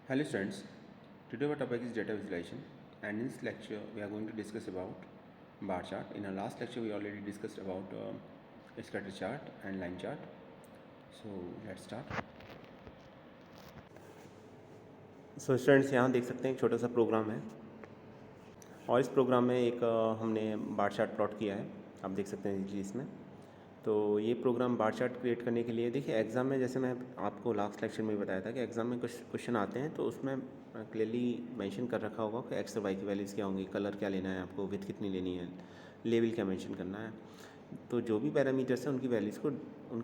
Hello students, today our topic is data visualization, and in this lecture we are going to discuss about bar chart. In our last lecture we already discussed about scatter chart and line chart. So let's start. So students यहाँ देख सकते हैं एक छोटा सा programme है और इस प्रोग्राम में एक हमने बार चार्ट प्लॉट किया है। आप देख सकते हैं जी इसमें। तो ये प्रोग्राम बार चार्ट क्रिएट करने के लिए देखिए एग्ज़ाम में, जैसे मैं आपको लास्ट लेक्चर में बताया था कि एग्ज़ाम में कुछ क्वेश्चन आते हैं तो उसमें क्लियरली मेंशन कर रखा होगा कि एक्स और वाई की वैल्यूज़ क्या होंगी, कलर क्या लेना है आपको, विड्थ कितनी लेनी है, लेवल क्या मेंशन करना है। तो जो भी पैरामीटर्स हैं उनकी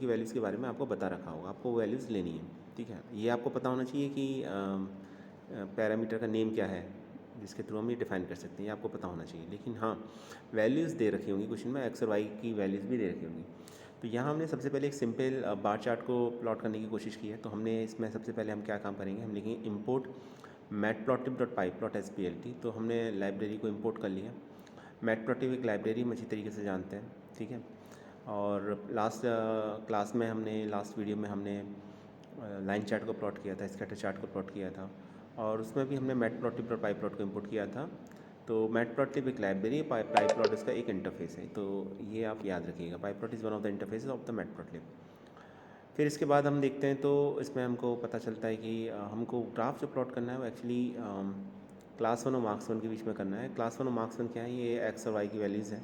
वैल्यूज़ के बारे में आपको बता रखा होगा, आपको वो वैल्यूज़ लेनी है। ठीक है, ये आपको पता होना चाहिए कि पैरामीटर का नेम क्या है जिसके थ्रू हम ये डिफाइन कर सकते हैं, ये आपको पता होना चाहिए। लेकिन हाँ, वैल्यूज़ दे रखी होंगी क्वेश्चन में, एक्स और वाई की वैल्यूज़ भी दे रखी होंगी। तो यहाँ हमने सबसे पहले एक सिंपल बार चार्ट को प्लॉट करने की कोशिश की है। तो हमने इसमें सबसे पहले हम क्या काम करेंगे, हम लिखेंगे इंपोर्ट matplotlib.pyplot.splt। तो हमने लाइब्रेरी को इंपोर्ट कर लिया। मैटप्लॉटिब एक लाइब्रेरी हम अच्छी तरीके से जानते हैं, ठीक है। और लास्ट क्लास में लास्ट वीडियो में हमने लाइन चार्ट को प्लॉट किया था, स्कैटर चार्ट को प्लॉट किया था, और उसमें भी हमने matplotlib.pyplot को इंपोर्ट किया था। तो मैटप्लॉटलिब एक लाइब्रेरी है, पाईप्लॉट इसका एक इंटरफेस है। तो ये आप याद रखिएगा, pyplot is one of the interfaces of the matplotlib. फिर इसके बाद हम देखते हैं तो इसमें हमको पता चलता है कि हमको ग्राफ जो प्लॉट करना है वो एक्चुअली क्लास 1 और मार्क्स 1 के बीच में करना है। क्लास 1 और मार्क्स 1 क्या है, ये एक्स और वाई की वैल्यूज़ है।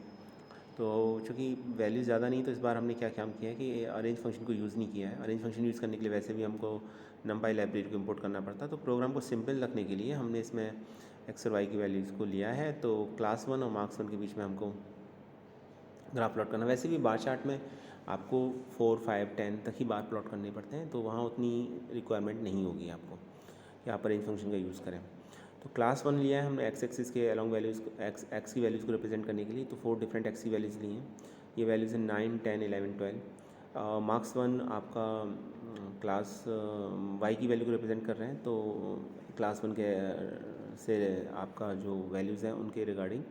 तो चूँकि वैल्यूज़ ज़्यादा नहीं, तो इस बार हमने क्या काम किया है कि अरेंज फंक्शन को यूज़ नहीं किया है। अरेंज फंक्शन यूज़ करने के लिए वैसे भी हमको नंपाई लाइब्रेरी को इंपोर्ट करना पड़ता है। तो प्रोग्राम को सिंपल रखने के लिए हमने इसमें एक्स और वाई की वैल्यूज़ को लिया है। तो क्लास 1 और मार्क्स 1 के बीच में हमको ग्राफ प्लॉट करना। वैसे भी बार चार्ट में आपको 4, 5, 10 तक ही बार प्लॉट करने पड़ते हैं, तो वहाँ उतनी रिक्वायरमेंट नहीं होगी आपको कि आप अरेंज फंक्शन का यूज़ करें। तो क्लास 1 लिया है हमने एक्स एक्सिस के अलॉन्ग वैल्यूज़ एक्स की वैल्यूज़ को रिप्रेजेंट करने के लिए। तो 4 डिफरेंट एक्स की वैल्यूज़ ली हैं। ये वैल्यूज़ हैं 9, 10, 11, 12। मार्क्स 1 आपका क्लास वाई की वैल्यू को रिप्रेजेंट कर रहे हैं। तो क्लास 1 के से आपका जो वैल्यूज़ हैं उनके रिगार्डिंग,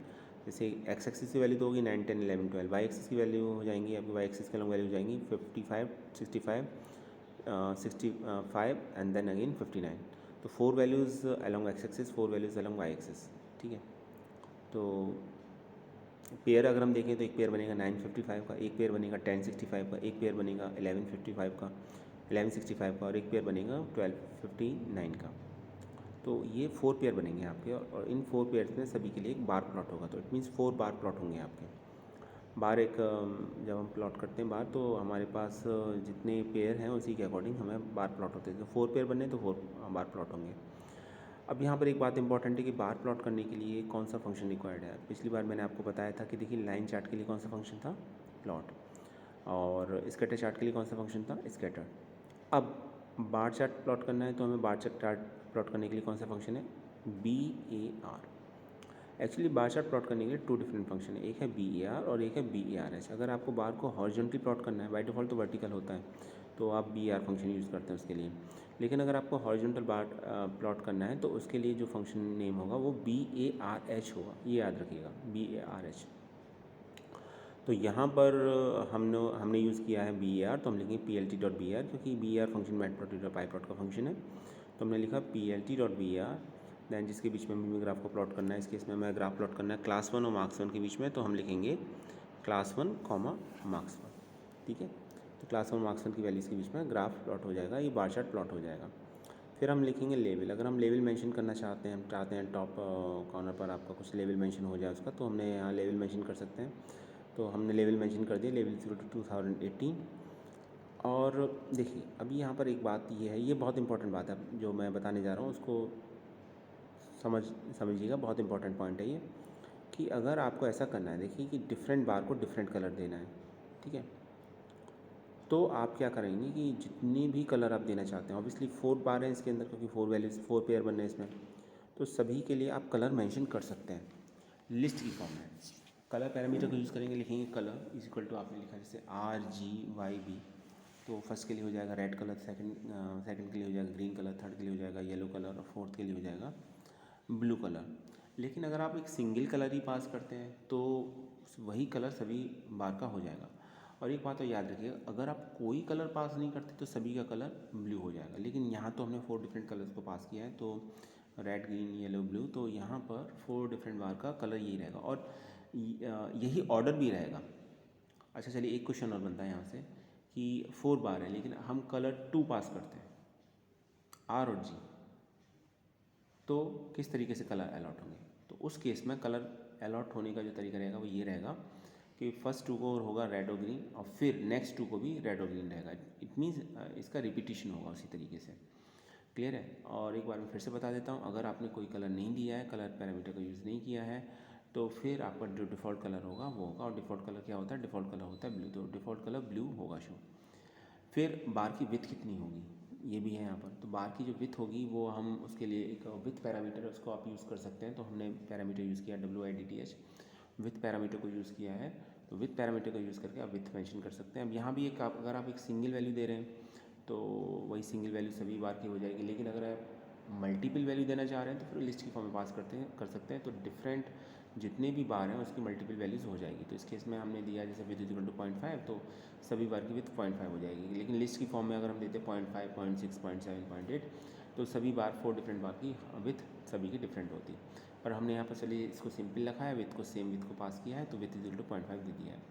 जैसे एक्स एक्सिस की वैल्यू तो होगी 9, 10, 11, 12। वाई एक्सिस की वैल्यू हो जाएंगी आपकी, वाई एक्सिस के अलॉन्ग वैल्यू हो जाएंगी 55, 65, 65 एंड देन अगेन 59। तो 4 values along X axis, 4 values along Y axis, ठीक है। तो पेयर अगर हम देखें तो एक पेयर बनेगा 955 का, एक पेयर बनेगा 1065 का, एक पेयर बनेगा 1155 का, 1165 का, और एक पेयर बनेगा 1259 का। तो ये 4 पेयर बनेंगे आपके, और इन 4 पेयर्स में सभी के लिए एक बार प्लॉट होगा। तो इट मीन्स 4 बार प्लॉट होंगे आपके। बार एक जब हम प्लॉट करते हैं बार, तो हमारे पास जितने पेयर हैं उसी के अकॉर्डिंग हमें बार प्लॉट होते हैं। तो 4 पेयर बने तो 4 बार प्लॉट होंगे। अब यहाँ पर एक बात इंपॉर्टेंट है कि बार प्लॉट करने के लिए कौन सा फंक्शन रिक्वायर्ड है। पिछली बार मैंने आपको बताया था कि देखिए लाइन चार्ट के लिए कौन सा फंक्शन था, प्लॉट, और स्कैटर चार्ट के लिए कौन सा फंक्शन था, स्कैटर। अब बार चार्ट प्लॉट करना है तो हमें बार चार्ट प्लॉट करने के लिए कौन सा फंक्शन है, BAR। Actually bar chart plot करने के लिए 2 डिफरेंट फंक्शन है, एक है BAR और एक है BARH। अगर आपको बार को हॉरिजॉन्टली प्लॉट करना है, बाय डिफ़ॉल्ट तो वर्टिकल होता है, तो आप BAR फंक्शन यूज़ करते हैं उसके लिए। लेकिन अगर आपको हॉरिजॉन्टल बार प्लॉट करना है तो उसके लिए जो फंक्शन नेम होगा वो BARH होगा, ये याद रखिएगा, BARH। तो यहाँ पर हमने यूज़ किया है BAR, तो हम लिखेंगे PLT.BAR, क्योंकि BAR फंक्शन मैटप्लॉट का फंक्शन है। तो हमने लिखा PLT.BAR, दैन जिसके बीच में हमें ग्राफ को प्लॉट करना है। इस केस में हमें ग्राफ प्लॉट करना है क्लास 1 और मार्क्स 1 के बीच में, तो हम लिखेंगे क्लास 1, मार्क्स 1, ठीक है। तो क्लास 1 मार्क्स 1 की वैल्यूज़ के बीच में ग्राफ प्लॉट हो जाएगा, ये बार चार्ट प्लॉट हो जाएगा। फिर हम लिखेंगे लेवल। अगर हम लेवल मेंशन करना चाहते हैं, हम चाहते हैं टॉप कॉर्नर पर आपका कुछ लेवल मेंशन हो जाए उसका, तो हमने यहाँ लेवल मेंशन कर सकते हैं। तो हमने लेवल मेंशन कर दिया, लेवल 0 to 2018। और देखिए अभी यहाँ पर एक बात ये है, ये बहुत इंपॉर्टेंट बात है जो मैं बताने जा रहा हूँ, उसको समझिएगा, बहुत इंपॉर्टेंट पॉइंट है ये, कि अगर आपको ऐसा करना है, देखिए कि डिफरेंट बार को डिफरेंट कलर देना है, ठीक है। तो आप क्या करेंगे कि जितनी भी कलर आप देना चाहते हैं, ऑब्वियसली 4 बार है इसके अंदर, क्योंकि 4 वैल्यूज 4 पेयर बनने हैं इसमें, तो सभी के लिए आप कलर मेंशन कर सकते हैं लिस्ट की फॉर्म में। कलर पैरामीटर को यूज़ करेंगे, लिखेंगे कलर इज इक्वल टू, आपने लिखा जैसे RGYB, तो फर्स्ट के लिए हो जाएगा रेड कलर, सेकंड के लिए हो जाएगा ग्रीन कलर, थर्ड के लिए हो जाएगा येलो कलर, और फोर्थ के लिए हो जाएगा ब्लू कलर। लेकिन अगर आप एक सिंगल कलर ही पास करते हैं तो वही कलर सभी बार का हो जाएगा। और एक बात तो याद रखिएगा, अगर आप कोई कलर पास नहीं करते तो सभी का कलर ब्लू हो जाएगा, लेकिन यहाँ तो हमने 4 डिफरेंट कलर्स को पास किया है, तो रेड, ग्रीन, येलो, ब्लू, तो यहाँ पर 4 डिफरेंट बार का कलर यही रहेगा और यही ऑर्डर भी रहेगा। अच्छा चलिए, एक क्वेश्चन और बनता है यहाँ से कि 4 बार है लेकिन हम कलर 2 पास करते हैं, आर और जी, तो किस तरीके से कलर अलॉट होंगे? तो उस केस में कलर अलॉट होने का जो तरीका रहेगा वो ये रहेगा कि फर्स्ट 2 को होगा रेड और ग्रीन और फिर नेक्स्ट 2 को भी रेड और ग्रीन रहेगा। इट मीन्स इसका रिपीटिशन होगा उसी तरीके से। क्लियर है? और एक बार मैं फिर से बता देता हूँ, अगर आपने कोई कलर नहीं दिया है, कलर पैरामीटर का यूज़ नहीं किया है, तो फिर आपका जो डिफ़ॉल्ट कलर होगा वो होगा। और डिफ़ॉल्ट कलर क्या होता है? डिफ़ॉल्ट कलर होता है ब्लू, तो डिफ़ॉल्ट कलर ब्लू होगा शो। फिर बार की विड्थ कितनी होगी ये भी है यहाँ पर। तो बार की जो विड्थ होगी वो हम उसके लिए एक विड्थ पैरामीटर है, उसको आप यूज़ कर सकते हैं। तो हमने पैरामीटर यूज़ किया WIDTH, विड्थ पैरामीटर को यूज़ किया है। तो विड्थ पैरामीटर का यूज़ करके आप विड्थ मेंशन कर सकते हैं। अब यहाँ भी एक अगर आप एक सिंगल वैल्यू दे रहे हैं तो वही सिंगल वैल्यू सभी बार की हो जाएगी, लेकिन अगर आप मल्टीपल वैल्यू देना चाह रहे हैं तो फिर लिस्ट की फॉर्म में पास कर सकते हैं। तो डिफरेंट जितने भी बार हैं उसकी मल्टीपल वैल्यूज़ हो जाएगी। तो इस केस में हमने दिया जैसे विद इक्वल टू 0.5, तो सभी बार की विथ 0.5 हो जाएगी। लेकिन लिस्ट की फॉर्म में अगर हम देते 0.5, 0.6, 0.7, 0.8, तो सभी बार 4 डिफरेंट बार की विथ सभी की डिफरेंट होती है। पर हमने यहाँ पर चलिए इसको सिंपल रखा है, विथ को सेम विथ को पास किया है, तो विथ इक्वल टू 0.5 दे दिया है।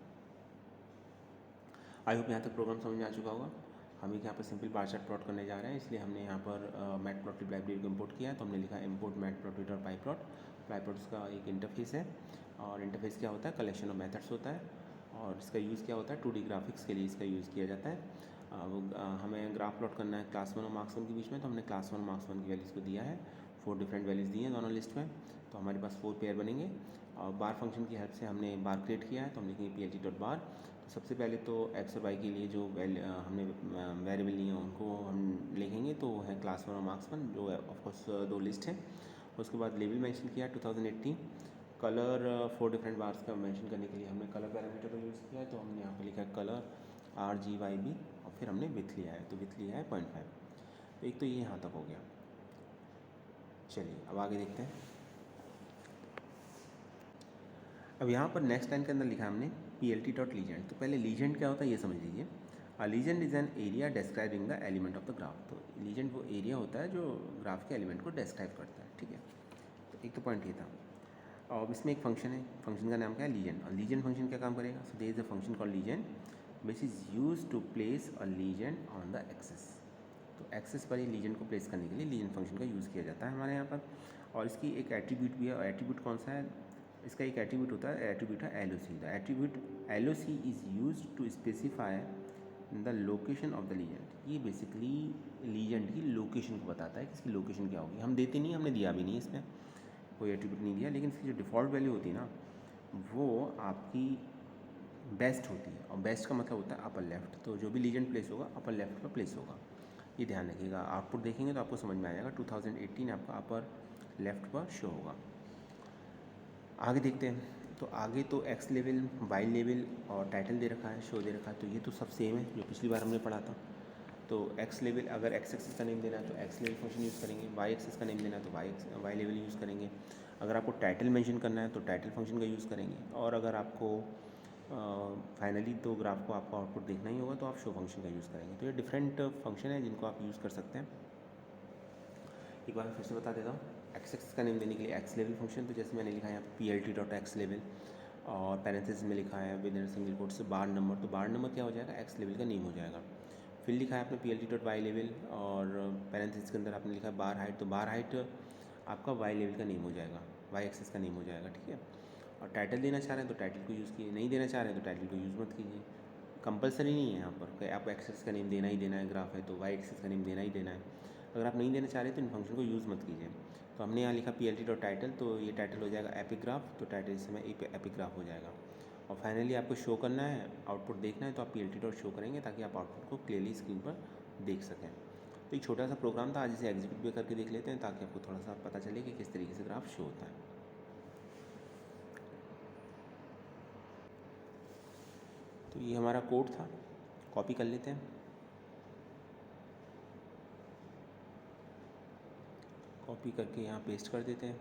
आई होप यहाँ तक प्रोग्राम समझ में आ चुका होगा। हम एक यहाँ पर सिंपल बार चार्ट प्लॉट करने जा रहे हैं, इसलिए हमने यहाँ पर मैटप्लॉटलिब लाइब्रेरी को इम्पोर्ट किया है। तो हमने लिखा है इम्पोर्ट मैटप्लॉटलिब और पाईप्लॉट। पाईप्लॉट का एक इंटरफेस है, और इंटरफेस क्या होता है? कलेक्शन ऑफ मेथड्स होता है, और इसका यूज़ क्या होता है? 2D ग्राफिक्स के लिए इसका यूज़ किया जाता है। हमें ग्राफ प्लॉट करना है क्लास 1 और मार्क्स 1 के बीच में, तो हमने क्लास 1 मार्क्स 1 की वैल्यूज़ को दिया है। 4 डिफरेंट वैल्यूज़ दी हैं दोनों लिस्ट में, तो हमारे पास 4 पेयर बनेंगे। और बार फंक्शन की हेल्प से हमने बार क्रिएट किया है, तो हम लिखेंगे PLT.bar। तो सबसे पहले तो एक्स और वाई के लिए जो हमने वेरिएबल लिए हैं उनको हम लिखेंगे, तो वो है क्लास 1 और मार्क्स 1, जो ऑफकोर्स 2 लिस्ट है। उसके बाद लेवल मेंशन किया 2018। कलर 4 डिफरेंट बार्स का मेंशन करने के लिए हमने कलर पैरामीटर को यूज़ किया है, तो हमने यहाँ पर लिखा है कलर RGYB, और फिर हमने विथ लिया है, तो विथ लिया है 0.5। तो एक तो ये यहाँ तक हो गया। चलिए अब आगे देखते हैं। अब यहाँ पर नेक्स्ट लाइन के अंदर लिखा है हमने PLT.legend। तो पहले लीजेंड क्या होता है ये समझ लीजिए। Legend is an area describing the element of the graph. तो लीजेंड वो एरिया होता है जो ग्राफ के एलिमेंट को डिस्क्राइब करता है, ठीक है। तो एक तो पॉइंट ये था। और इसमें एक फंक्शन है, फंक्शन का नाम क्या है? लीजेंड। और लीजेंड फंक्शन क्या काम करेगा? So there is a function called legend which is use to place a legend on the axes. तो एक्सेस पर ये लीजेंड को प्लेस करने के लिए लीजेंड फंक्शन का यूज़ किया जाता है हमारे यहाँ पर। और इसकी एक एट्रीब्यूट भी है, और एट्रीब्यूट कौन सा है? इसका एक एट्रीब्यूट होता है, एट्रीब्यूट है LOC। The attribute LOC is use to specify the location of the legend. ये बेसिकली लीजेंड की लोकेशन को बताता है कि इसकी लोकेशन क्या होगी। हम देते नहीं, हमने दिया भी नहीं, इसमें कोई एट्रीब्यूट नहीं दिया, लेकिन इसकी जो डिफ़ॉल्ट वैल्यू होती है ना, वो आपकी बेस्ट होती है। और बेस्ट का मतलब होता है अपर लेफ्ट। तो जो भी लीजेंड प्लेस होगा अपर लेफ्ट पर प्लेस होगा, ये ध्यान रखिएगा। आउटपुट देखेंगे तो आपको समझ में आ जाएगा। 2018 आपका अपर लेफ्ट पर शो होगा। आगे देखते हैं। तो आगे तो एक्स लेवल, वाई लेवल और टाइटल दे रखा है, शो दे रखा है। तो ये तो सब सेम है जो पिछली बार हमने पढ़ा था। तो एक्स लेवल, अगर एक्स एक्सिस का नेम देना है तो एक्स लेवल फंक्शन यूज़ करेंगे, वाई एक्सिस का नेम देना है तो वाई लेवल यूज़ करेंगे। अगर आपको टाइटल मेंशन करना है तो टाइटल फंक्शन का यूज़ करेंगे। और अगर आपको फाइनली तो ग्राफ को आपको आउटपुट देखना ही होगा तो आप शो फंक्शन का यूज़ करेंगे। तो ये डिफरेंट फंक्शन है जिनको आप यूज़ कर सकते हैं। एक बार फिर से बता देता हूँ। एक्स एक्सिस का नेम देने के लिए एक्स लेवल फंक्शन, तो जैसे मैंने लिखा है यहाँ पे PLT.x लेवल, और पैरेंथेसिस में लिखा है विद इन सिंगल कोट से बार नंबर। तो बार नंबर क्या हो जाएगा? एक्स लेवल का नेम हो जाएगा। फिर लिखा है आपने PLT.y लेवल, और पैरेंथेसिस के अंदर आपने लिखा है बार हाइट। तो बार हाइट आपका वाई लेवल का नेम हो जाएगा, वाई एक्सिस का नेम हो जाएगा, ठीक है। और टाइटल देना चाह रहे हैं तो टाइटल को यूज़ कीजिए, नहीं देना चाह रहे हैं तो टाइटल को यूज़ मत कीजिए। कंपलसरी नहीं है यहाँ पर कि आपको एक्सिस का नेम देना ही देना है, ग्राफ है तो वाई एक्सिस का नेम देना ही देना है। अगर आप नहीं देना चाह रहे तो इन फंक्शन को यूज़ मत कीजिए। तो हमने यहाँ लिखा PLT.title, तो ये टाइटल हो जाएगा एपिग्राफ, तो टाइटल इस समय एपिग्राफ हो जाएगा। और फाइनली आपको शो करना है, आउटपुट देखना है, तो आप PLT.show करेंगे ताकि आप आउटपुट को क्लियरली स्क्रीन पर देख सकें। तो एक छोटा सा प्रोग्राम था, आज इसे एग्जीक्यूट भी करके देख लेते हैं ताकि आपको थोड़ा सा पता चले कि किस तरीके से ग्राफ शो होता है। तो ये हमारा कोड था, कॉपी कर लेते हैं। कॉपी करके यहाँ पेस्ट कर देते हैं।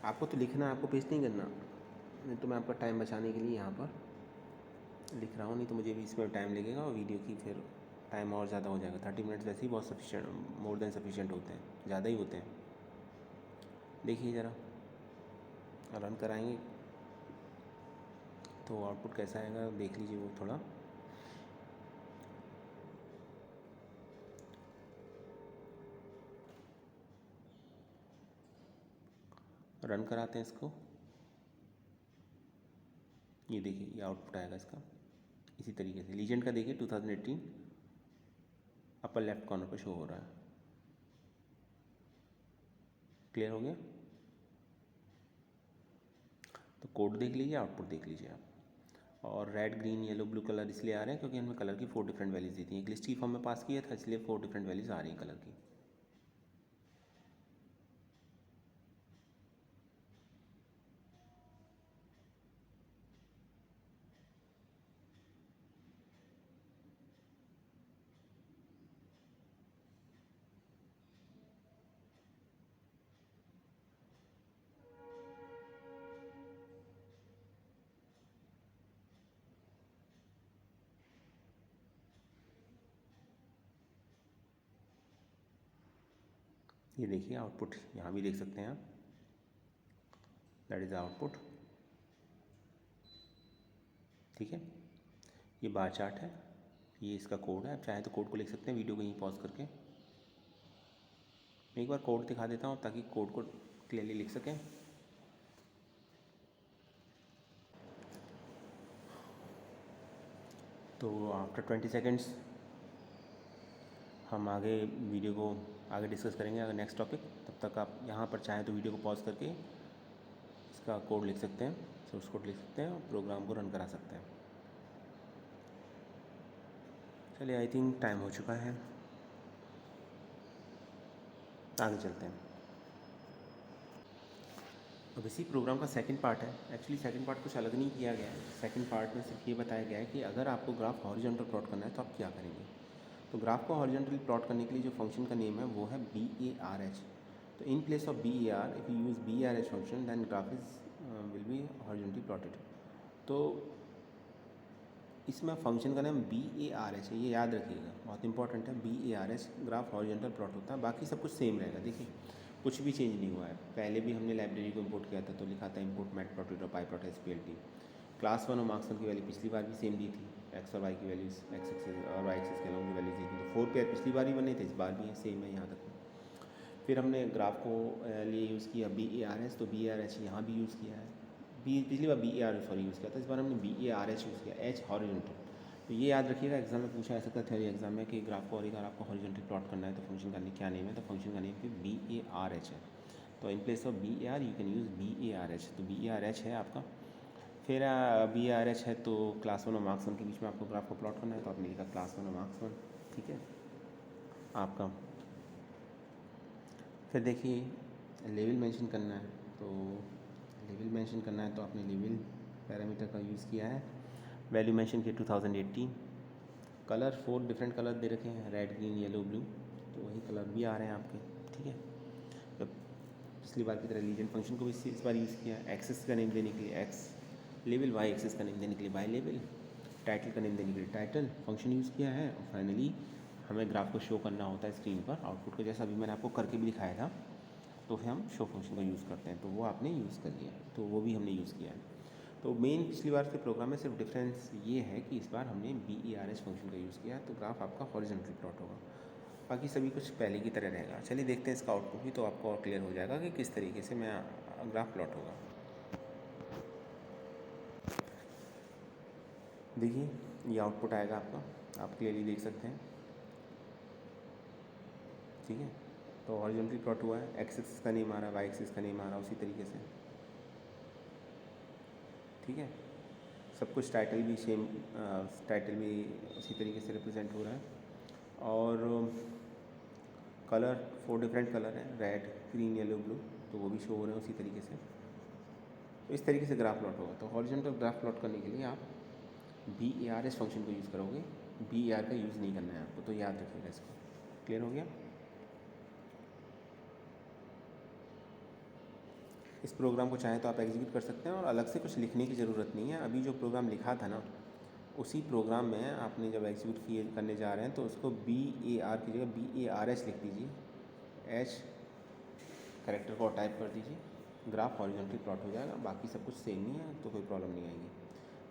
आपको तो लिखना है, आपको पेस्ट नहीं करना, नहीं तो मैं आपका टाइम बचाने के लिए यहाँ पर लिख रहा हूँ, नहीं तो मुझे भी इसमें टाइम लगेगा और वीडियो की फिर टाइम और ज़्यादा हो जाएगा। 30 मिनट्स वैसे ही बहुत सफिशिएंट, मोर देन सफिशिएंट होते हैं, ज़्यादा ही होते हैं। देखिए ज़रा रन कराएंगे तो आउटपुट कैसा आएगा देख लीजिए वो थोड़ा। रन कराते हैं इसको, ये देखिए ये आउटपुट आएगा इसका इसी तरीके से। लीजेंड का देखिए 2018 अपर लेफ्ट कॉर्नर पर शो हो रहा है। क्लियर हो गया? तो कोड देख लीजिए, आउटपुट देख लीजिए आप। और red green yellow blue colour इसलिए आ रहे हैं क्योंकि हमने कलर की 4 डिफरेंट वैल्यूज़ दी थी। एक लिस्ट की फॉर्म में पास किया था, इसलिए 4 डिफरेंट वैल्यूज़ आ रही हैं कलर की। ये देखिए आउटपुट यहाँ भी देख सकते हैं आप, दैट इज़ आउटपुट। ठीक है, ये बार चार्ट है, ये इसका कोड है। आप चाहे तो कोड को लिख सकते हैं वीडियो को यहीं पॉज करके। मैं एक बार कोड दिखा देता हूँ ताकि कोड को क्लियरली लिख सकें। तो आफ्टर 20 सेकेंड्स हम आगे वीडियो को आगे डिस्कस करेंगे अगर नेक्स्ट टॉपिक। तब तक आप यहाँ पर चाहें तो वीडियो को पॉज करके इसका कोड लिख सकते हैं, सोर्स कोड लिख सकते हैं और प्रोग्राम को रन करा सकते हैं। चलिए आई थिंक टाइम हो चुका है, आगे चलते हैं। अब इसी प्रोग्राम का सेकंड पार्ट है। एक्चुअली सेकंड पार्ट कुछ अलग नहीं किया गया है। सेकंड पार्ट में सिर्फ ये बताया गया है कि अगर आपको ग्राफ हॉरिजॉन्टल प्लॉट करना है तो आप क्या करेंगे। तो ग्राफ को हॉरिजॉन्टली प्लॉट करने के लिए जो फंक्शन का नेम है वो है BARH। तो in place of BAR if you use BARH function then graph is will be horizontally plotted. तो इसमें फंक्शन का नाम BARH है, ये याद रखिएगा, बहुत इंपॉर्टेंट है। BARH ग्राफ हॉरिजॉन्टल प्लॉट होता है, बाकी सब कुछ सेम रहेगा। देखिए कुछ भी चेंज नहीं हुआ है। पहले भी हमने लाइब्रेरी को इंपोर्ट किया था तो लिखा था इंपोर्ट मैटप्लॉटेड और पाईप्लॉट SPLT। क्लास 1 और मार्क्स 1 की वैल्यू पिछली बार भी सेम दी थी, एक्स और वाई की वैल्यूज़, एक्स एक्सिस और वाई एक्सिस के अलॉन्ग की वैल्यूज़ दी थी। तो 4 पेयर पिछली बार भी बने थे, इस बार भी सेम है यहाँ तक। फिर हमने ग्राफ को लिए यूज़ किया BARH, तो BARH यहाँ भी यूज़ किया है। पिछली बार BAR यूज़ किया था, इस बार हमने BARH यूज़ किया, H हॉरिजॉन्टल। तो ये याद रखिएगा, एग्जाम में पूछा जा सकता है थ्योरी एग्जाम में कि ग्राफ को और अगर आपको हॉरिजॉन्टल प्लॉट करना है तो फंक्शन का क्या नेम है। तो फंक्शन का नेम फिर BARH है। तो in place of BAR you can use BARH। तो BARH है आपका। फिर BARH है तो क्लास 1 और मार्क्स 1 के बीच में आपको ग्राफ को प्लॉट करना है, तो आपने लिखा क्लास 1 और मार्क्स 1। ठीक है आपका। फिर देखिए लेवल मेंशन करना है, तो लेवल मेंशन करना है तो आपने लेवल पैरामीटर का यूज़ किया है। वैल्यू मेंशन किया 2018। कलर 4 डिफरेंट कलर दे रखे हैं, रेड ग्रीन येलो ब्लू, तो वही कलर भी आ रहे हैं आपके। ठीक है, तो पिछली बार की तरह लीजेंड फंक्शन को भी इस बार यूज़ किया। एक्सेस का नेम देने के लिए एक्स लेवल, वाई एक्सेस का नेम देने के लिए वाई लेवल, टाइटल का नेम देने के लिए टाइटल फंक्शन यूज़ किया है। और फाइनली हमें ग्राफ को शो करना होता है स्क्रीन पर आउटपुट को, जैसा अभी मैंने आपको करके भी दिखाया था। तो फिर हम शो फंक्शन का यूज़ करते हैं, तो वो आपने यूज़ कर लिया, तो वो भी हमने यूज़ किया है। तो मेन पिछली बार के प्रोग्राम में सिर्फ डिफरेंस ये है कि इस बार हमने BARH फंक्शन का यूज़ किया है, तो ग्राफ आपका हॉरिजॉन्टल प्लॉट होगा। बाकी सभी कुछ पहले की तरह रहेगा। चलिए देखते हैं इसका आउटपुट भी, तो आपको और क्लियर हो जाएगा कि किस तरीके से मैं ग्राफ प्लॉट होगा। देखिए ये आउटपुट आएगा आपका, आप क्लियरली देख सकते हैं। ठीक है, तो हॉरिजॉन्टली प्लॉट हुआ है, एक्स एक्सिस का नेम आ रहा है, वाई एक्सिस का नेम आ रहा है उसी तरीके से। ठीक है, सब कुछ टाइटल भी सेम, टाइटल भी उसी तरीके से रिप्रेजेंट हो रहा है। और कलर 4 डिफरेंट कलर हैं, रेड ग्रीन येलो ब्लू, तो वो भी शो हो रहे हैं उसी तरीके से। तो इस तरीके से ग्राफ प्लॉट होगा। तो हॉरिजॉन्टल ग्राफ प्लॉट करने के लिए आप BARH फंक्शन को यूज़ करोगे, BAR का यूज़ नहीं करना है आपको, तो याद रखिएगा इसको। क्लियर हो गया? इस प्रोग्राम को चाहें तो आप एग्जीक्यूट कर सकते हैं और अलग से कुछ लिखने की ज़रूरत नहीं है। अभी जो प्रोग्राम लिखा था ना उसी प्रोग्राम में आपने जब एग्जीक्यूट करने जा रहे हैं तो उसको BAR की जगह BARH लिख दीजिए, H कैरेक्टर को टाइप कर दीजिए, ग्राफ हॉरिजॉन्टली प्लॉट हो जाएगा। बाकी सब कुछ सेम ही है तो कोई प्रॉब्लम नहीं आएगी।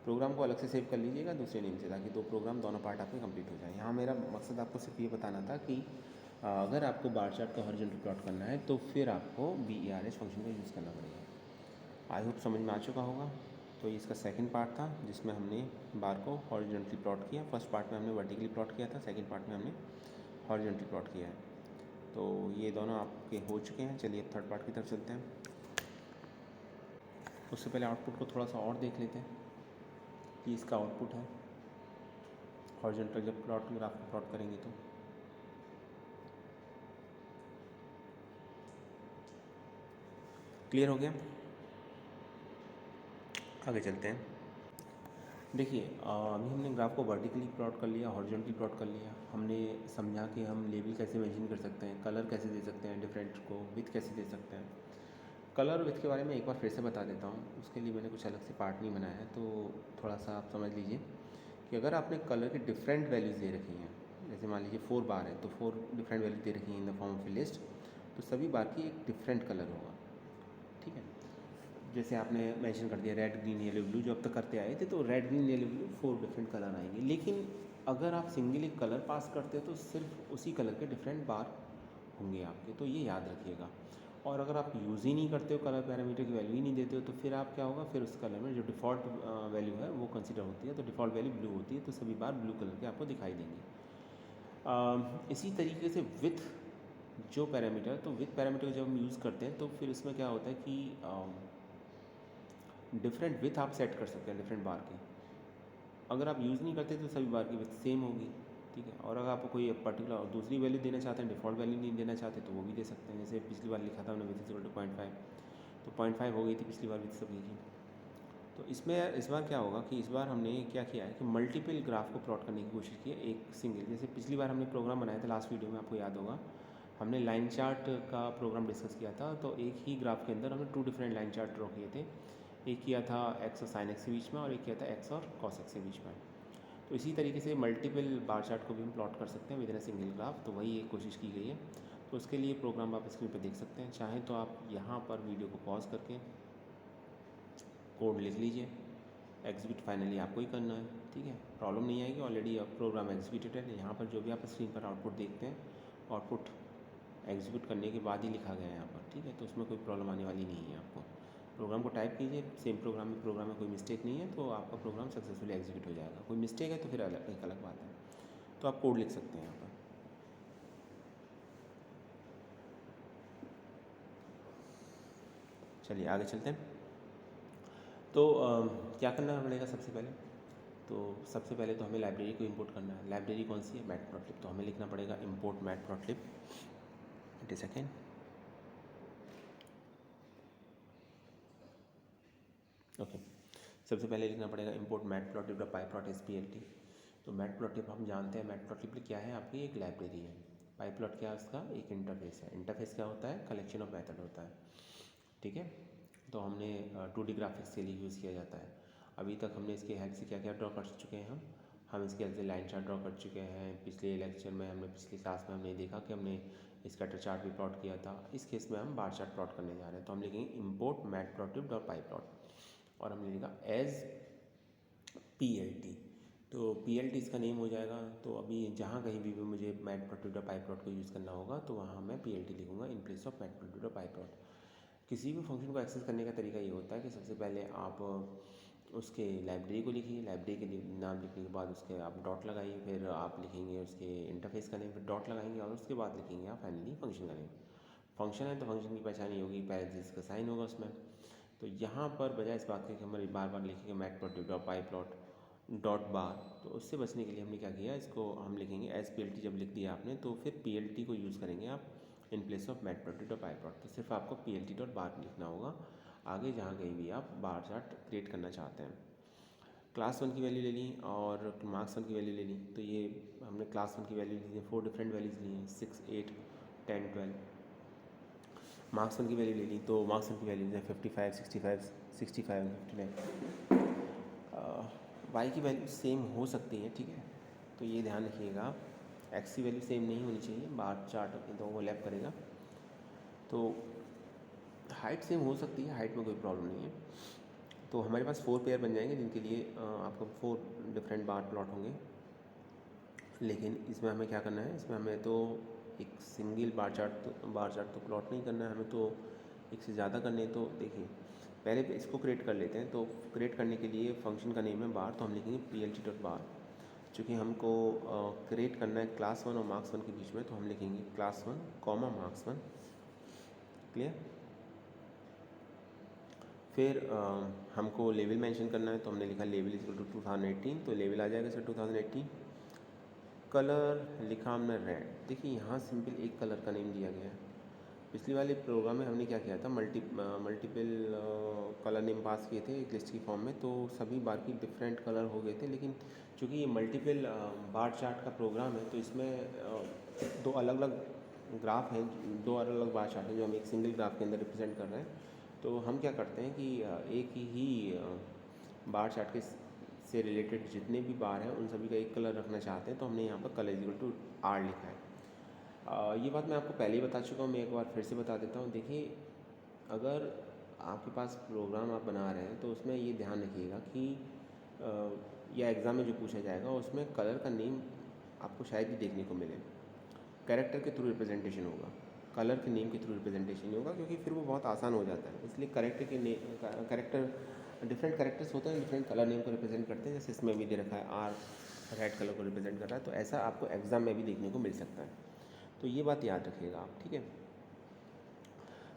प्रोग्राम को अलग से सेव कर लीजिएगा दूसरे नेम से, ताकि दो प्रोग्राम दोनों पार्ट आपके कंप्लीट हो जाए। यहाँ मेरा मकसद आपको सिर्फ ये बताना था कि अगर आपको बार चार्ट का हॉरिजॉन्टल प्लॉट करना है तो फिर आपको BARH फंक्शन का यूज़ करना पड़ेगा। आई होप समझ में आ चुका होगा। तो ये इसका सेकंड पार्ट था जिसमें हमने बार को हॉरिजॉन्टली प्लॉट किया। फर्स्ट पार्ट में हमने वर्टिकली प्लॉट किया था, सेकंड पार्ट में हमने हॉरिजॉन्टली प्लॉट किया है। तो ये दोनों आपके हो चुके हैं। चलिए अब थर्ड पार्ट की तरफ चलते हैं। उससे पहले आउटपुट को थोड़ा सा और देख लेते हैं कि इसका आउटपुट है हॉरिजॉन्टल जब प्लॉट ग्राफ को प्लॉट करेंगे तो क्लियर हो गया। आगे चलते हैं। देखिए अभी हमने ग्राफ को वर्टिकली प्लॉट कर लिया, हॉरिजॉन्टली प्लॉट कर लिया। हमने समझा कि हम लेबल कैसे मेंशन कर सकते हैं, कलर कैसे दे सकते हैं, डिफरेंट को विथ कैसे दे सकते हैं। कलर विथ के बारे में एक बार फिर से बता देता हूँ, उसके लिए मैंने कुछ अलग से पार्ट नहीं बनाया है, तो थोड़ा सा आप समझ लीजिए कि अगर आपने कलर के डिफरेंट वैल्यूज़ दे रखी हैं, जैसे मान लीजिए 4 बार है तो 4 डिफरेंट वैल्यू दे रखी हैं in the form of A list, तो सभी बार की एक डिफरेंट कलर होगा। ठीक है, जैसे आपने मेंशन कर दिया रेड ग्रीन येलो ब्लू, जो अब तक करते आए थे, तो red green yellow blue 4 different colour आएंगे। लेकिन अगर आप सिंगल एक कलर पास करते हो तो सिर्फ उसी कलर के डिफरेंट बार होंगे आपके, तो ये याद रखिएगा। और अगर आप यूज़ ही नहीं करते हो, कलर पैरामीटर की वैल्यू ही नहीं देते हो, तो फिर आप क्या होगा, फिर उस कलर में जो डिफ़ॉल्ट वैल्यू है वो कंसीडर होती है, तो डिफ़ॉल्ट वैल्यू ब्लू होती है, तो सभी बार ब्लू कलर के आपको दिखाई देंगे। इसी तरीके से विथ जो पैरामीटर, तो विथ पैरामीटर जब हम यूज़ करते हैं तो फिर इसमें क्या होता है कि डिफरेंट विथ आप सेट कर सकते हैं डिफरेंट बार की। अगर आप यूज़ नहीं करते तो सभी बार की विथ सेम होगी। ठीक है, और अगर आपको कोई पर्टिकुलर दूसरी वैल्यू देना चाहते हैं, डिफ़ॉल्ट वैल्यू नहीं देना चाहते, तो वो भी दे सकते हैं। जैसे पिछली बार लिखा था हमने विथ इक्वल टू 0.5, तो 0.5 हो गई थी पिछली बार विथ सब लिखी। तो इसमें इस बार क्या होगा कि इस बार हमने क्या किया है कि मल्टीपल ग्राफ को प्लॉट करने की कोशिश की है एक सिंगल। जैसे पिछली बार हमने प्रोग्राम बनाया था, लास्ट वीडियो में आपको याद होगा, हमने लाइन चार्ट का प्रोग्राम डिस्कस किया था। तो एक ही ग्राफ के अंदर हमने 2 डिफरेंट लाइन चार्ट ड्रॉ किए थे। एक किया था एक्स और साइन एक्स के बीच में, और एक किया था एक्स और कॉस एक्स के बीच में। तो इसी तरीके से मल्टीपल बार चार्ट को भी हम प्लॉट कर सकते हैं with in a single graph. तो वही एक कोशिश की गई है। तो उसके लिए प्रोग्राम आप स्क्रीन पर देख सकते हैं। चाहें तो आप यहाँ पर वीडियो को पॉज करके कोड लिख लीजिए। एग्जीक्यूट फाइनली आपको ही करना है। ठीक है, प्रॉब्लम नहीं आएगी, ऑलरेडी अब प्रोग्राम एग्जीक्यूटेड है। यहाँ पर जो भी आप स्क्रीन पर आउटपुट देखते हैं, आउटपुट एग्जीक्यूट करने के बाद ही लिखा गया है यहाँ पर। ठीक है, तो उसमें कोई प्रॉब्लम आने वाली नहीं है आपको। प्रोग्राम को टाइप कीजिए, सेम प्रोग्राम में कोई मिस्टेक नहीं है, तो आपका प्रोग्राम सक्सेसफुली एग्जीक्यूट हो जाएगा। कोई मिस्टेक है तो फिर एक अलग बात है, तो आप कोड लिख सकते हैं यहाँ पर। चलिए आगे चलते हैं। तो क्या करना पड़ेगा सबसे पहले, तो सबसे पहले तो हमें लाइब्रेरी को इंपोर्ट करना है। लाइब्रेरी कौन सी है, मैटप्लॉटलिब। तो हमें लिखना पड़ेगा import matplotlib. It is second. Okay, सबसे पहले लिखना पड़ेगा इंपोर्ट मैटप्लॉटलिब पाईप्लॉट SPLT। तो मैटप्लॉटलिब हम जानते हैं, मैटप्लॉटलिब क्या है, आपकी एक लाइब्रेरी है। पाईप्लॉट क्या है, उसका एक इंटरफेस है। इंटरफेस क्या होता है, कलेक्शन ऑफ मेथड होता है। ठीक है, तो हमने 2D ग्राफिक्स के लिए यूज़ किया जाता है। अभी तक हमने इसके हेल्प से क्या क्या ड्रॉ कर चुके हैं, हम इसके हेल्प से लाइन चार्ट ड्रॉ कर चुके हैं। पिछले लेक्चर में हमने, पिछली क्लास में हमने देखा कि हमने स्कैटर चार्ट भी प्लॉट किया था। इस केस में हम बार चार्ट प्लॉट करने जा रहे हैं। तो हम लिखेंगे इंपोर्ट मैटप्लॉटलिब डॉट पाईप्लॉट, और हमने लिखा एज PLT। तो PLT इसका नेम हो जाएगा। तो अभी जहाँ कहीं भी मुझे मैटप्लॉटलिब डॉट पाईप्लॉट को यूज़ करना होगा तो वहाँ मैं PLT लिखूँगा इन place of matplotlib dot pyplot. किसी भी फंक्शन को एक्सेस करने का तरीका ये होता है कि सबसे पहले आप उसके लाइब्रेरी को लिखिए। लाइब्रेरी के नाम लिखने के बाद उसके आप डॉट लगाइए, फिर आप लिखेंगे उसके इंटरफेस का नेम, फिर डॉट लगाएंगे, और उसके बाद लिखेंगे आप फाइनली फंक्शन का नेम। फंक्शन है तो फंक्शन की पहचान ही होगी, पैरेंथेसिस का साइन होगा उसमें। तो यहाँ पर बजाय इस बात के कि हमारे बार बार लिखेंगे मैटप्लॉटलिब डॉट पाईप्लॉट डॉट बार, तो उससे बचने के लिए हमने क्या किया, इसको हम लिखेंगे एज PLT। जब लिख दिया आपने तो फिर PLT को यूज़ करेंगे आप इन place of matplotlib dot pyplot. तो सिर्फ आपको PLT डॉट बार लिखना होगा आगे जहाँ कहीं भी आप बार चार्ट क्रिएट करना चाहते हैं। क्लास 1 की वैल्यू ले ली और मार्क्स 1 की वैल्यू ले ली। तो ये हमने क्लास 1 की वैल्यू ली है, 4 डिफरेंट वैल्यूज़ ली हैं, 6, 8, 10, 12। मार्क्स 1 की वैल्यू ले ली, तो मार्क्स 1 की वैल्यूज़ है 55, 65, 65 59। वाई की वैल्यू सेम हो सकती है, ठीक है, तो ये ध्यान रखिएगा, एक्स की वैल्यू सेम नहीं होनी चाहिए, बार चार्ट तो ओवरलैप करेगा। तो हाइट सेम हो सकती है, हाइट में कोई प्रॉब्लम नहीं है। तो हमारे पास 4 पेयर बन जाएंगे जिनके लिए आपको 4 डिफरेंट बार प्लॉट होंगे। लेकिन इसमें हमें क्या करना है, इसमें हमें तो एक सिंगल बार चार्ट तो प्लॉट नहीं करना है, हमें तो एक से ज़्यादा करने। तो देखिए पहले इसको क्रिएट कर लेते हैं। तो क्रिएट करने के लिए फंक्शन का नेम है बार, तो हम लिखेंगे plt.bar। चूँकि हमको क्रिएट करना है क्लास 1 और मार्क्स 1 के बीच में, तो हम लिखेंगे क्लास 1 कॉमा मार्क्स 1। क्लियर। फिर हमको लेवल मेंशन करना है, तो हमने लिखा लेवल इक्वल टू 2018, तो लेवल आ जाएगा सर 2018। कलर लिखा हमने रेड। देखिए यहाँ सिंपल एक कलर का नेम दिया गया है। पिछली वाले प्रोग्राम में हमने क्या किया था, मल्टीपल कलर नेम पास किए थे एक लिस्ट की फॉर्म में, तो सभी बार की डिफरेंट कलर हो गए थे। लेकिन चूँकि ये मल्टीपल बार चार्ट का प्रोग्राम है, तो इसमें दो अलग अलग ग्राफ हैं, दो अलग अलग बार चार्ट हैं जो हम एक सिंगल ग्राफ के अंदर रिप्रेजेंट कर रहे हैं। तो हम क्या करते हैं कि एक ही बार चार्ट के से रिलेटेड जितने भी बार हैं उन सभी का एक कलर रखना चाहते हैं, तो हमने यहाँ पर कलर इक्वल टू आर लिखा है। ये बात मैं आपको पहले ही बता चुका हूँ, मैं एक बार फिर से बता देता हूँ। देखिए अगर आपके पास प्रोग्राम आप बना रहे हैं तो उसमें ये ध्यान रखिएगा कि या एग्ज़ाम में जो पूछा जाएगा उसमें कलर का नेम आपको शायद ही देखने को मिले, कैरेक्टर के थ्रू रिप्रेजेंटेशन होगा, कलर के नेम के थ्रू रिप्रेजेंटेशन नहीं होगा, क्योंकि फिर वो बहुत आसान हो जाता है। इसलिए कैरेक्टर डिफरेंट कैरेक्टर्स होते हैं, डिफरेंट कलर नेम को रिप्रेजेंट करते हैं। जैसे इसमें भी दे रखा है आर रेड कलर को रिप्रेजेंट कर रहा है, तो ऐसा आपको एग्ज़ाम में भी देखने को मिल सकता है। तो ये बात याद रखिएगा आप, ठीक है।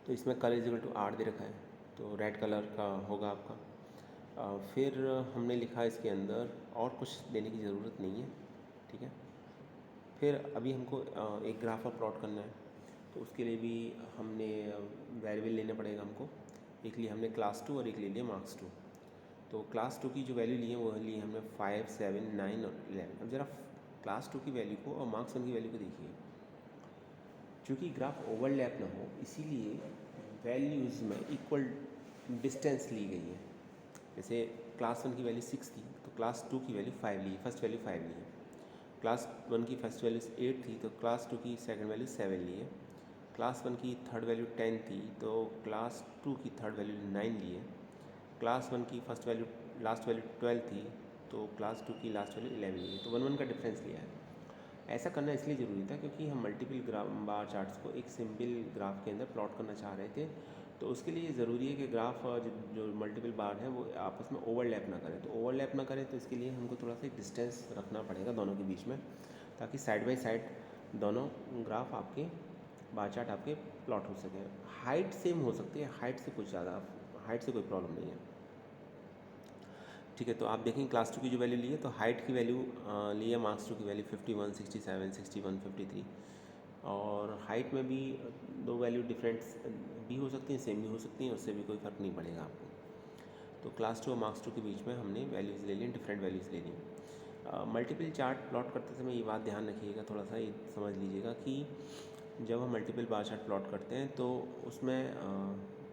तो इसमें कलर इक्वल टू आर दे रखा है, तो रेड कलर का होगा आपका। फिर हमने लिखा इसके अंदर और कुछ देने की ज़रूरत नहीं है, ठीक है। फिर अभी हमको एक ग्राफ और प्लॉट करना है, तो उसके लिए भी हमने वेरिएबल लेना पड़ेगा हमको। एक लिए हमने क्लास 2 और एक ले लिया मार्क्स 2। तो क्लास 2 की जो वैल्यू ली है वो ली हमने 5, 7, 9 और 11। अब ज़रा क्लास 2 की वैल्यू को और मार्क्स 1 की वैल्यू को देखिए। चूँकि ग्राफ ओवरलैप ना हो, इसीलिए वैल्यूज़ में इक्वल डिस्टेंस ली गई है। जैसे क्लास 1 की वैल्यू 6 थी, तो क्लास 2 की वैल्यू 5 ली है, फर्स्ट वैल्यू 5 ली है। क्लास 1 की फर्स्ट वैल्यू 8 थी, तो क्लास 2 की सेकंड वैल्यू 7 ली है। क्लास 1 की थर्ड वैल्यू 10 थी, तो क्लास 2 की थर्ड वैल्यू 9 ली है। क्लास 1 की फर्स्ट वैल्यू लास्ट वैल्यू 12 थी, तो क्लास 2 की लास्ट वैल्यू 11 ली है। तो 1 1 का डिफरेंस लिया है। ऐसा करना इसलिए ज़रूरी था क्योंकि हम मल्टीपल बार चार्ट्स को एक सिंपल ग्राफ के अंदर प्लॉट करना चाह रहे थे। तो उसके लिए ज़रूरी है कि ग्राफ जो मल्टीपल बार हैं वो आपस में ओवरलैप ना करें। तो ओवरलैप ना करें तो इसके लिए हमको थोड़ा सा डिस्टेंस रखना पड़ेगा दोनों के बीच में, ताकि साइड बाय साइड दोनों ग्राफ आपके बार चार्ट आपके प्लॉट हो सकें। हाइट सेम हो सकती है, हाइट से कुछ ज़्यादा, हाइट से कोई प्रॉब्लम नहीं है, ठीक है। तो आप देखेंगे क्लास 2 की जो वैल्यू ली है, तो हाइट की वैल्यू ली है मार्क्स 2 की वैल्यू 51, 67, 61, 53। और हाइट में भी दो वैल्यू डिफरेंट्स भी हो सकती हैं, सेम भी हो सकती हैं, उससे भी कोई फ़र्क नहीं पड़ेगा आपको। तो क्लास 2 और मार्क्स 2 के बीच में हमने वैल्यूज़ ले ली, डिफरेंट वैल्यूज़ ले ली। मल्टीपल चार्ट प्लॉट करते समय ये बात ध्यान रखिएगा, थोड़ा सा ये समझ लीजिएगा कि जब हम मल्टीपल बार चार्ट प्लॉट करते हैं तो उसमें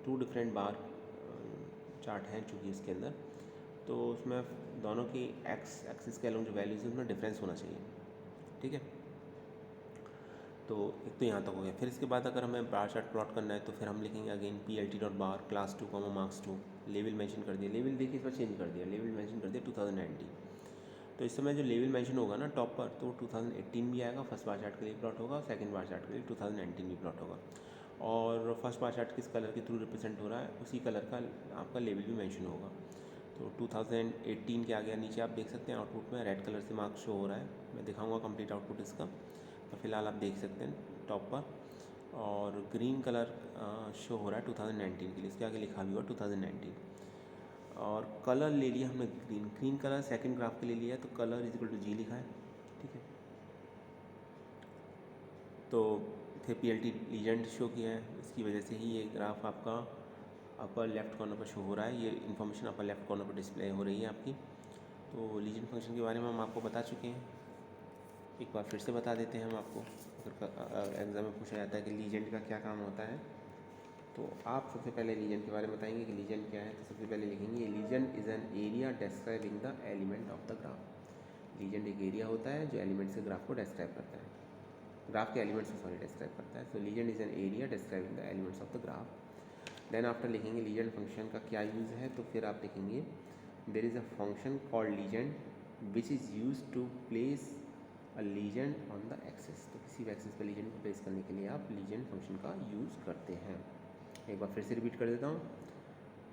2 डिफरेंट बार चार्ट हैं चूँकि इसके अंदर, तो उसमें दोनों की एक्स एक्सिस के अलॉन्ग जो वैल्यूज़ हैं उसमें डिफरेंस होना चाहिए, ठीक है। तो एक तो यहाँ तक हो गया। फिर इसके बाद अगर हमें बार चार्ट प्लॉट करना है तो फिर हम लिखेंगे again plt.bar class 2 comma marks 2। Level mention कर दिया, लेवल देखिए इस पर चेंज कर दिया, लेवल मेंशन कर दिया 2019। तो इस समय जो लेवल मेंशन होगा ना टॉप पर, तो 2018 भी आएगा, फर्स्ट बार चार्ट के लिए प्लॉट होगा, और सेकंड बार चार्ट के लिए 2019 भी प्लॉट होगा। और फर्स्ट बार चार्ट किस कलर के थ्रू रिप्रेजेंट हो रहा है उसी कलर का आपका लेवल भी मेंशन होगा। तो 2018 के आगे नीचे आप देख सकते हैं आउटपुट में रेड कलर से मार्क शो हो रहा है, मैं दिखाऊंगा कंप्लीट आउटपुट इसका। तो फिलहाल आप देख सकते हैं टॉप पर, और ग्रीन कलर शो हो रहा है 2019 के लिए, इसके आगे लिखा भी हुआ 2019। और कलर ले लिया हमने ग्रीन कलर सेकंड ग्राफ के लिए लिया, तो कलर इज इक्वल टू जी लिखा है, ठीक है। तो फिर PLT लीजेंड शो किया है, इसकी वजह से ही ये ग्राफ आपका अपर लेफ़्ट कॉर्नर पर शो हो रहा है, ये इन्फॉर्मेशन अपर लेफ़्ट कॉर्नर पर डिस्प्ले हो रही है आपकी। तो लीजेंड फंक्शन के बारे में हम आपको बता चुके हैं, एक बार फिर से बता देते हैं हम आपको, अगर एग्ज़ाम में पूछा जाता है कि लीजेंड का क्या काम होता है। तो आप सबसे पहले लीजन के बारे में बताएंगे कि लीजन क्या है। तो सबसे पहले लिखेंगे legend is an area describing the element of the graph. Legend एक एरिया होता है जो एलिमेंट्स के ग्राफ को डिस्क्राइब करता है, ग्राफ के एलिमेंट्स को डिस्क्राइब करता है। So legend is an area describing the elements of the graph. Then after लिखेंगे लीजन फंक्शन का क्या यूज़ है। तो फिर आप लिखेंगे there is a function called legend which is use to place a legend on the axis. तो किसी भी एक्सिस पर लीजन को प्लेस करने के लिए आप लीजन फंक्शन का यूज़ करते हैं। एक बार फिर से रिपीट कर देता हूँ,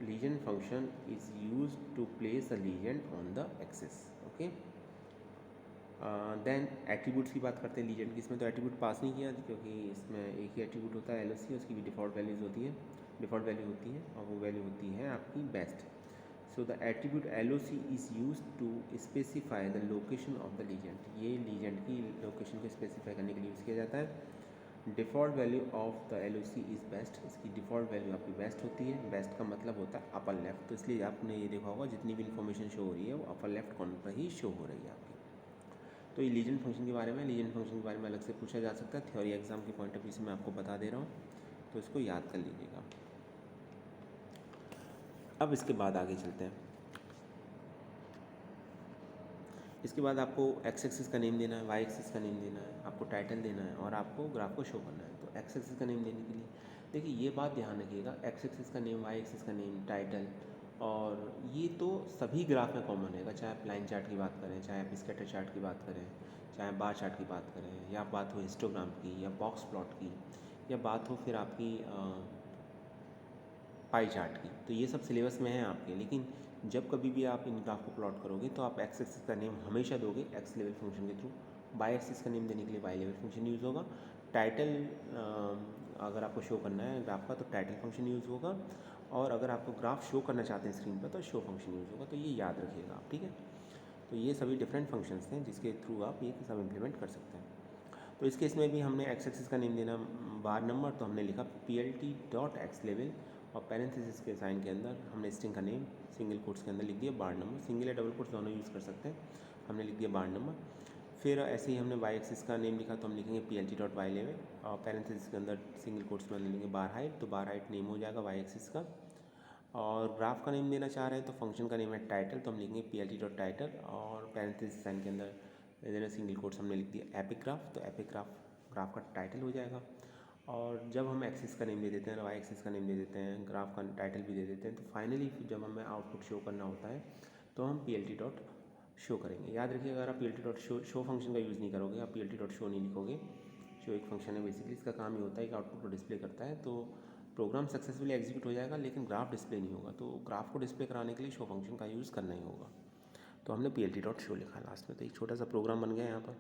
legend function is use to place a legend on the axis. Okay. Then attributes की बात करते हैं लीजन की। इसमें तो एट्रीब्यूट पास नहीं किया क्योंकि इसमें एक ही एट्रीब्यूट होता है LOC, उसकी भी डिफ़ॉल्ट वैल्यूज़ होती है, डिफ़ॉल्ट वैल्यू होती है और वो वैल्यू होती है आपकी best. So the attribute LOC is use to specify the location of the legend. ये लीजेंट की लोकेशन को स्पेसिफाई करने के लिए यूज़ किया जाता है। Default value of the LOC is best. इसकी डिफ़ॉल्ट वैल्यू आपकी बेस्ट होती है। बेस्ट का मतलब होता है अपर लेफ्ट, तो इसलिए आपने ये देखा होगा जितनी भी इन्फॉर्मेशन शो हो रही है वो अपर लेफ्ट कॉर्नर पर ही शो हो रही है आपकी। तो ये लीजन फंक्शन के बारे में, लीजन फंक्शन के बारे में अलग से पूछा जा सकता है थ्योरी एग्जाम के पॉइंट ऑफ व्यू से मैं आपको बता दे रहा हूँ, तो इसको याद कर लीजिएगा। अब इसके बाद आगे चलते हैं। इसके बाद आपको एक्स एक्सिस का नेम देना है, वाई एक्सिस का नेम देना है, आपको टाइटल देना है और आपको ग्राफ को शो करना है। तो एक्स एक्सिस का नेम देने के लिए देखिए ये बात ध्यान रखिएगा, एक्स एक्सिस का नेम, वाई एक्सिस का नेम, टाइटल, और ये तो सभी ग्राफ में कॉमन रहेगा। चाहे आप लाइन चार्ट की बात करें, चाहे आप स्कैटर चार्ट की बात करें, चाहे बार चार्ट की बात करें, या बात हो हिस्टोग्राम की या बॉक्स प्लॉट की, या बात हो फिर आपकी पाई चार्ट की, तो ये सब सिलेबस में है आपके। लेकिन जब कभी भी आप इन ग्राफ को प्लॉट करोगे तो आप एक्स एक्सिस का नेम हमेशा दोगे एक्स लेवल फंक्शन के थ्रू। वाई एक्सिस का नेम देने के लिए वाई लेवल फंक्शन यूज़ होगा। टाइटल अगर आपको शो करना है ग्राफ का तो टाइटल फंक्शन यूज़ होगा, और अगर आपको ग्राफ शो करना चाहते हैं स्क्रीन पर तो शो फंक्शन यूज़ होगा। तो ये याद रखिएगा आप, ठीक है। तो ये सभी डिफरेंट फंक्शंस हैं जिसके थ्रू आप ये सब इम्प्लीमेंट कर सकते हैं। तो इस केस में भी हमने एक्स एक्सिस का नेम देना बार नंबर, तो हमने लिखा PLT.x लेवल, और पैरेंथेसिस के साइन के अंदर हमने स्ट्रिंग का नेम सिंगल कोट्स के अंदर लिख दिया बार नंबर। सिंगल या डबल कोट्स दोनों यूज़ कर सकते हैं, हमने लिख दिया बार नंबर। फिर ऐसे ही हमने वाई एक्सिस का नेम लिखा तो हम लिखेंगे PLT.y लेवल, और पैरेंथेसिस के अंदर सिंगल कोट्स में लिखेंगे बार हाइट, तो बार हाइट नेम हो जाएगा वाई एक्सिस का। और ग्राफ का नेम देना चाह रहे हैं तो फंक्शन का नेम है टाइटल, तो हम लिखेंगे PLT.title, और पैरेंथेसिस साइन के अंदर इधर सिंगल कोट्स हमने लिख दिया एपिक ग्राफ, तो एपिक ग्राफ का टाइटल हो जाएगा। और जब हम एक्सिस का नेम दे देते हैं, वाई एक्सिस का नेम दे देते हैं, ग्राफ का टाइटल भी दे देते हैं, तो फाइनली जब हमें आउटपुट शो करना होता है तो हम PLT डॉट शो करेंगे। याद रखिए अगर आप PLT डॉट शो फंक्शन का यूज़ नहीं करोगे, आप PLT डॉट शो नहीं लिखोगे। शो एक फंक्शन है बेसिकली, इसका काम ही होता है कि आउटपुट को डिस्प्ले करता है, तो प्रोग्राम सक्सेसफुली एग्जीक्यूट हो जाएगा लेकिन ग्राफ डिस्प्ले नहीं होगा। तो ग्राफ को डिस्प्ले कराने के लिए शो फंक्शन का यूज़ करना ही होगा। तो हमने PLT डॉट शो लिखा लास्ट में, तो एक छोटा सा प्रोग्राम बन गया यहाँ पर,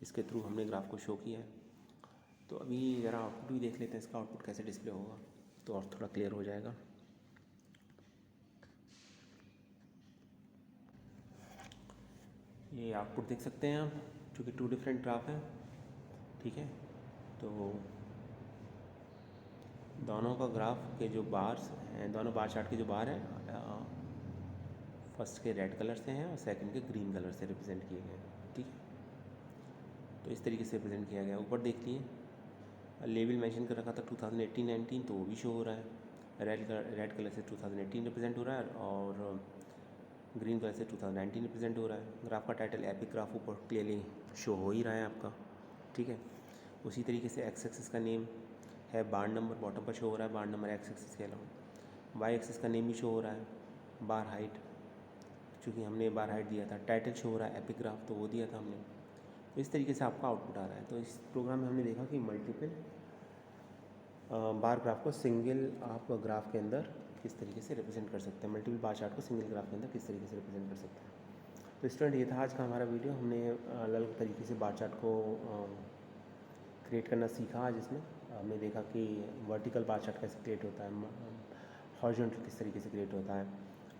इसके थ्रू हमने ग्राफ को शो किया है। तो अभी ज़रा आउटपुट भी देख लेते हैं, इसका आउटपुट कैसे डिस्प्ले होगा तो और थोड़ा क्लियर हो जाएगा। ये आउटपुट देख सकते हैं आप, चूँकि 2 डिफरेंट ग्राफ हैं, ठीक है। तो दोनों का ग्राफ के जो बार्स हैं, दोनों बार चार्ट के जो बार हैं फर्स्ट के रेड कलर से हैं और सेकंड के ग्रीन कलर से रिप्रेजेंट किए गए हैं, ठीक है। तो इस तरीके से रिप्रेजेंट किया गया। ऊपर देख लिए लेवल मेंशन कर रखा था 2018-19, तो वो भी शो हो रहा है। रेड कलर से 2018 रिप्रेजेंट हो रहा है और ग्रीन कलर से 2019 रिप्रेजेंट हो रहा है। ग्राफ का टाइटल एपिक ग्राफ ऊपर क्लियरली शो हो ही रहा है आपका, ठीक है। उसी तरीके से एक्स एक्सिस का नेम है बार नंबर, बॉटम पर शो हो रहा है बार नंबर एक्स एक्सिस के अलावा। वाई एक्सिस का नेम भी शो हो रहा है बार हाइट, चूँकि हमने बार हाइट दिया था। टाइटल शो हो रहा है एपिक ग्राफ, तो वो दिया था हमने। तो इस तरीके से आपका आउटपुट आ रहा है। तो इस प्रोग्राम में हमने देखा कि मल्टीपल बार ग्राफ को सिंगल आप ग्राफ के अंदर किस तरीके से रिप्रेजेंट कर सकते हैं, मल्टीपल बार चार्ट को सिंगल ग्राफ के अंदर किस तरीके से रिप्रेजेंट कर सकते हैं। तो स्टूडेंट ये था आज का हमारा वीडियो। हमने अलग अलग तरीके से बार चार्ट को क्रिएट करना सीखा आज। इसमें हमने देखा कि वर्टिकल बार चार्ट कैसे क्रिएट होता है, हॉरिजॉन्टल किस तरीके से क्रिएट होता है,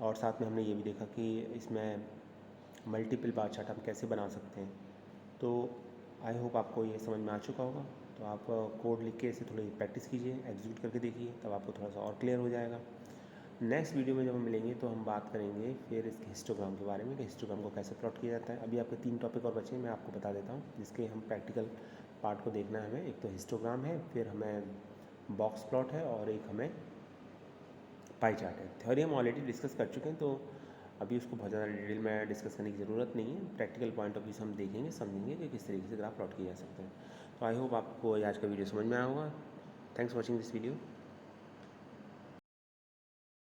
और साथ में हमने ये भी देखा कि इसमें मल्टीपल बार चार्ट हम कैसे बना सकते हैं। तो आई होप आपको ये समझ में आ चुका होगा। तो आप कोड लिख के इसे थोड़ी प्रैक्टिस कीजिए, एग्जीक्यूट करके देखिए, तब आपको थोड़ा सा और क्लियर हो जाएगा। नेक्स्ट वीडियो में जब हम मिलेंगे तो हम बात करेंगे फिर इसके हिस्टोग्राम के बारे में कि हिस्टोग्राम को कैसे प्लॉट किया जाता है। अभी आपके 3 टॉपिक और बचे हैं, मैं आपको बता देता हूँ जिसके हम प्रैक्टिकल पार्ट को देखना है हमें। एक तो हिस्टोग्राम है, फिर हमें बॉक्स प्लॉट है और एक हमें पाई चार्ट है। थ्योरी हम ऑलरेडी डिस्कस कर चुके हैं, तो अभी उसको बहुत ज़्यादा डिटेल में डिस्कस करने की ज़रूरत नहीं है। प्रैक्टिकल पॉइंट ऑफ व्यू से हम देखेंगे, समझेंगे कि किस तरीके से ग्राफ प्लॉट किए जा सकते हैं। तो आई होप आपको आज का वीडियो समझ में आया होगा। Thanks for watching this video.